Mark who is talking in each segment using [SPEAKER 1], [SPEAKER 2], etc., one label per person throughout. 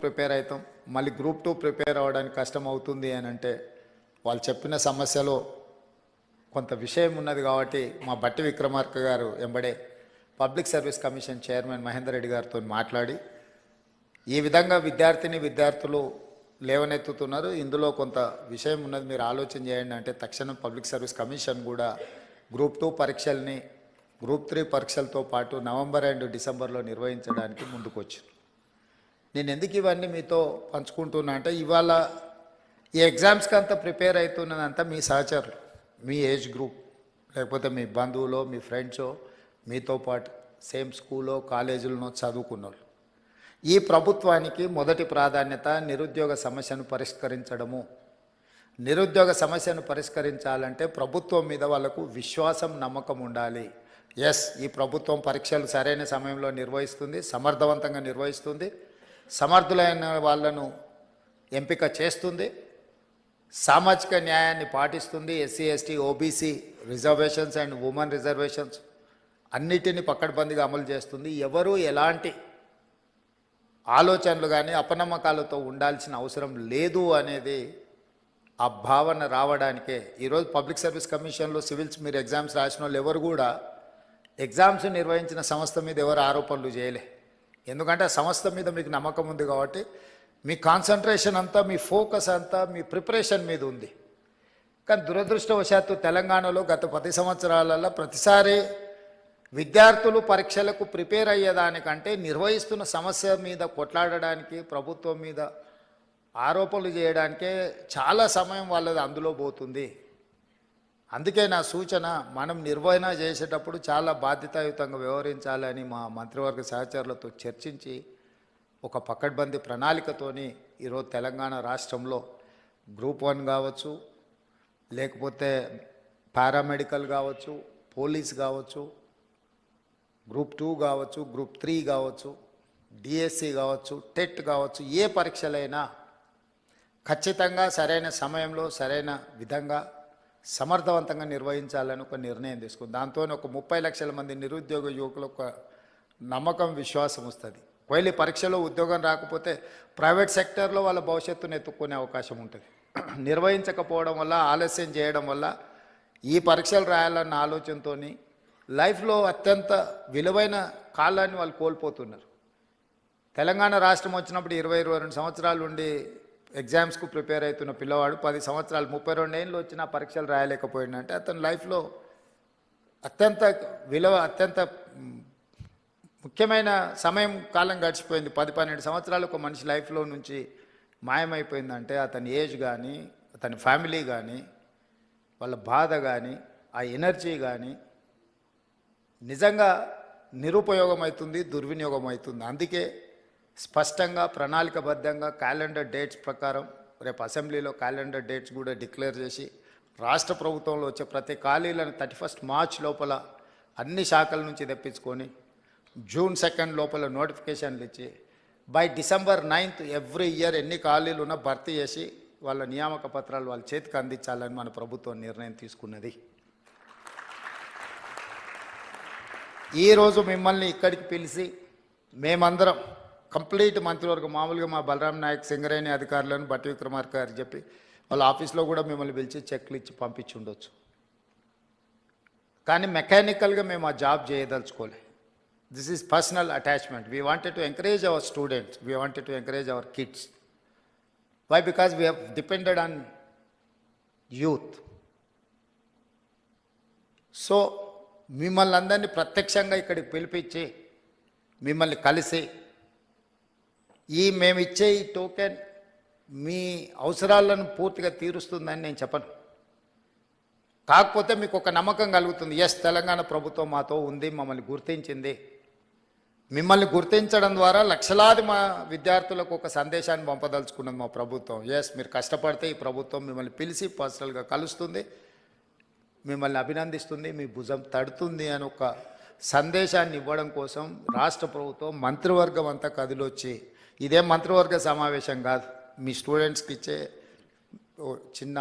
[SPEAKER 1] Prepare అవుతాం, మళ్ళీ group 2 prepare అవ్వడానికి కష్టం అవుతుంది అని అంటే వాళ్ళు చెప్పిన సమస్యలో కొంత విషయం ఉన్నది కాబట్టి మా బట్టి విక్రమార్క గారు ఎంబడే public service commission chairman Mahender Reddy గారితో మాట్లాడి ఈ విధంగా విద్యార్థులు లేవనెత్తుతున్నారు, ఇందులో కొంత విషయం ఉన్నది, మీరు ఆలోచన చేయండి అంటే తక్షణం పబ్లిక్ సర్వీస్ కమిషన్ కూడా గ్రూప్ 2 పరీక్షల్ని గ్రూప్ 3 పరీక్షలతో పాటు నవంబర్ అండ్ డిసెంబర్లో నిర్వహించడానికి ముందుకు వచ్చింది. నేను ఎందుకు ఇవన్నీ మీతో పంచుకుంటున్నా అంటే ఇవాళ ఈ ఎగ్జామ్స్కి అంతా ప్రిపేర్ అవుతున్నదంతా మీ సహచరులు, మీ ఏజ్ గ్రూప్, లేకపోతే మీ బంధువులో మీ ఫ్రెండ్సో, మీతో పాటు సేమ్ స్కూల్లో కాలేజీలను చదువుకున్న వాళ్ళు. ఈ ప్రభుత్వానికి మొదటి ప్రాధాన్యత నిరుద్యోగ సమస్యను పరిష్కరించడము. నిరుద్యోగ సమస్యను పరిష్కరించాలంటే ప్రభుత్వం మీద వాళ్ళకు విశ్వాసం, నమ్మకం ఉండాలి. ఎస్, ఈ ప్రభుత్వం పరీక్షలు సరైన సమయంలో నిర్వహిస్తుంది, సమర్థవంతంగా నిర్వహిస్తుంది, సమర్థులైన వాళ్ళను ఎంపిక చేస్తుంది, సామాజిక న్యాయాన్ని పాటిస్తుంది, SC ST OBC reservations and women reservations అన్నిటినీ పకడ్బందీగా అమలు చేస్తుంది. ఎవరు ఎలాంటి ఆలోచనలు కానీ అపనమ్మకాలతో ఉండాల్సిన అవసరం లేదు అనేది ఆ భావన రావడానికే ఈరోజు పబ్లిక్ సర్వీస్ కమిషన్లో సివిల్స్ మీరు ఎగ్జామ్స్ రాసిన వాళ్ళు ఎవరు కూడా ఎగ్జామ్స్ నిర్వహించిన సంస్థ మీద ఎవరు ఆరోపణలు చేయలే. ఎందుకంటే ఆ సంస్థ మీద మీకు నమ్మకం ఉంది కాబట్టి మీ కాన్సన్ట్రేషన్ అంతా, మీ ఫోకస్ అంతా మీ ప్రిపరేషన్ మీద ఉంది. కానీ దురదృష్టవశాత్తు తెలంగాణలో గత 10 సంవత్సరాలలో ప్రతిసారి విద్యార్థులు పరీక్షలకు ప్రిపేర్ అయ్యేదానికంటే నిర్వహిస్తున్న సమస్య మీద కొట్లాడడానికి, ప్రభుత్వం మీద ఆరోపణలు చేయడానికే చాలా సమయం వాళ్ళది అందులో పోతుంది. అందుకే నా సూచన, మనం నిర్వహణ చేసేటప్పుడు చాలా బాధ్యతాయుతంగా వ్యవహరించాలని మా మంత్రివర్గ సహచరులతో చర్చించి ఒక పకడ్బందీ ప్రణాళికతోని ఈరోజు తెలంగాణ రాష్ట్రంలో గ్రూప్ 1 కావచ్చు, లేకపోతే పారామెడికల్ కావచ్చు, పోలీస్ కావచ్చు, గ్రూప్ 2 కావచ్చు, గ్రూప్ 3 కావచ్చు, డిఎస్సి కావచ్చు, టెట్ కావచ్చు, ఏ పరీక్షలైనా ఖచ్చితంగా సరైన సమయంలో సరైన విధంగా సమర్థవంతంగా నిర్వహించాలని ఒక నిర్ణయం తీసుకుంది. దాంతో ఒక 30 లక్షల మంది నిరుద్యోగ యువకులకు ఒక నమ్మకం, విశ్వాసం వస్తుంది. ఒకవేళ పరీక్షలో ఉద్యోగం రాకపోతే ప్రైవేట్ సెక్టర్లో వాళ్ళ భవిష్యత్తును ఎత్తుక్కునే అవకాశం ఉంటుంది. నిర్వహించకపోవడం వల్ల, ఆలస్యం చేయడం వల్ల ఈ పరీక్షలు రాయాలన్న ఆలోచనతో లైఫ్లో అత్యంత విలువైన కాలాన్ని వాళ్ళు కోల్పోతున్నారు. తెలంగాణ రాష్ట్రం వచ్చినప్పుడు 20-22 సంవత్సరాల నుండి ఎగ్జామ్స్కు ప్రిపేర్ అవుతున్న పిల్లవాడు 10 సంవత్సరాలు 32 ఏళ్ళు వచ్చినా పరీక్షలు రాయలేకపోయిందంటే అతని లైఫ్లో అత్యంత అత్యంత ముఖ్యమైన సమయం, కాలం గడిచిపోయింది. 10-12 సంవత్సరాలు ఒక మనిషి లైఫ్లో నుంచి మాయమైపోయిందంటే అతని ఏజ్ కానీ, అతని ఫ్యామిలీ కానీ, వాళ్ళ బాధ కానీ, ఆ ఎనర్జీ కానీ నిజంగా నిరుపయోగం అవుతుంది, దుర్వినియోగం అవుతుంది. అందుకే స్పష్టంగా ప్రణాళికబద్ధంగా క్యాలెండర్ డేట్స్ ప్రకారం రేపు అసెంబ్లీలో క్యాలెండర్ డేట్స్ కూడా డిక్లేర్ చేసి రాష్ట్ర ప్రభుత్వంలో వచ్చే ప్రతి ఖాళీలను 31 మార్చ్ లోపల అన్ని శాఖల నుంచి తెప్పించుకొని జూన్ 2 లోపల నోటిఫికేషన్లు ఇచ్చి బై డిసెంబర్ 9 ఎవ్రీ ఇయర్ ఎన్ని ఖాళీలు ఉన్నా భర్తీ చేసి వాళ్ళ నియామక పత్రాలు వాళ్ళ చేతికి అందించాలని మన ప్రభుత్వం నిర్ణయం తీసుకున్నది. ఈరోజు మిమ్మల్ని ఇక్కడికి పిలిచి మేమందరం కంప్లీట్ మంత్రివర్గం, మామూలుగా మా బలరాం నాయక్, సింగరేణి అధికారులను బట్టి విక్రమార్క గారు చెప్పి వాళ్ళ ఆఫీస్లో కూడా మిమ్మల్ని పిలిచి చెక్లు ఇచ్చి పంపించి ఉండొచ్చు. కానీ మెకానికల్గా మేము ఆ జాబ్ చేయదలుచుకోలే. This is personal attachment. We wanted to encourage our students, we wanted to encourage our kids. Why? Because we have depended on youth. So మిమ్మల్ని అందరినీ ప్రత్యక్షంగా ఇక్కడికి పిలిపించి మిమ్మల్ని కలిసి మేమిచ్చే ఈ టోకెన్ మీ అవసరాలను పూర్తిగా తీరుస్తుందని నేను చెప్పను. కాకపోతే మీకు ఒక నమ్మకం కలుగుతుంది, ఎస్ తెలంగాణ ప్రభుత్వం మాతో ఉంది, మమ్మల్ని గుర్తించింది. మిమ్మల్ని గుర్తించడం ద్వారా లక్షలాది మా విద్యార్థులకు ఒక సందేశాన్ని పంపదలుచుకున్నది మా ప్రభుత్వం. ఎస్, మీరు కష్టపడితే ఈ ప్రభుత్వం మిమ్మల్ని పిలిచి పర్సనల్గా కలుస్తుంది, మిమ్మల్ని అభినందిస్తుంది, మీ భుజం తడుతుంది అని ఒక సందేశాన్ని ఇవ్వడం కోసం రాష్ట్ర ప్రభుత్వం మంత్రివర్గం అంతా కదిలొచ్చి, ఇదేం మంత్రివర్గ సమావేశం కాదు, మీ స్టూడెంట్స్కి ఇచ్చే చిన్న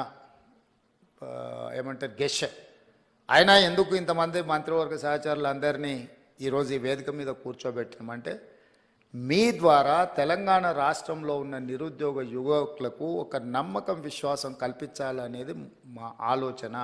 [SPEAKER 1] ఏమంటారు గెష్, అయినా ఎందుకు ఇంతమంది మంత్రివర్గ సహచరులు అందరినీ ఈరోజు ఈ వేదిక మీద కూర్చోబెట్టినామంటే మీ ద్వారా తెలంగాణ రాష్ట్రంలో ఉన్న నిరుద్యోగ యువకులకు ఒక నమ్మకం విశ్వాసం కల్పించాలనేది మా ఆలోచన.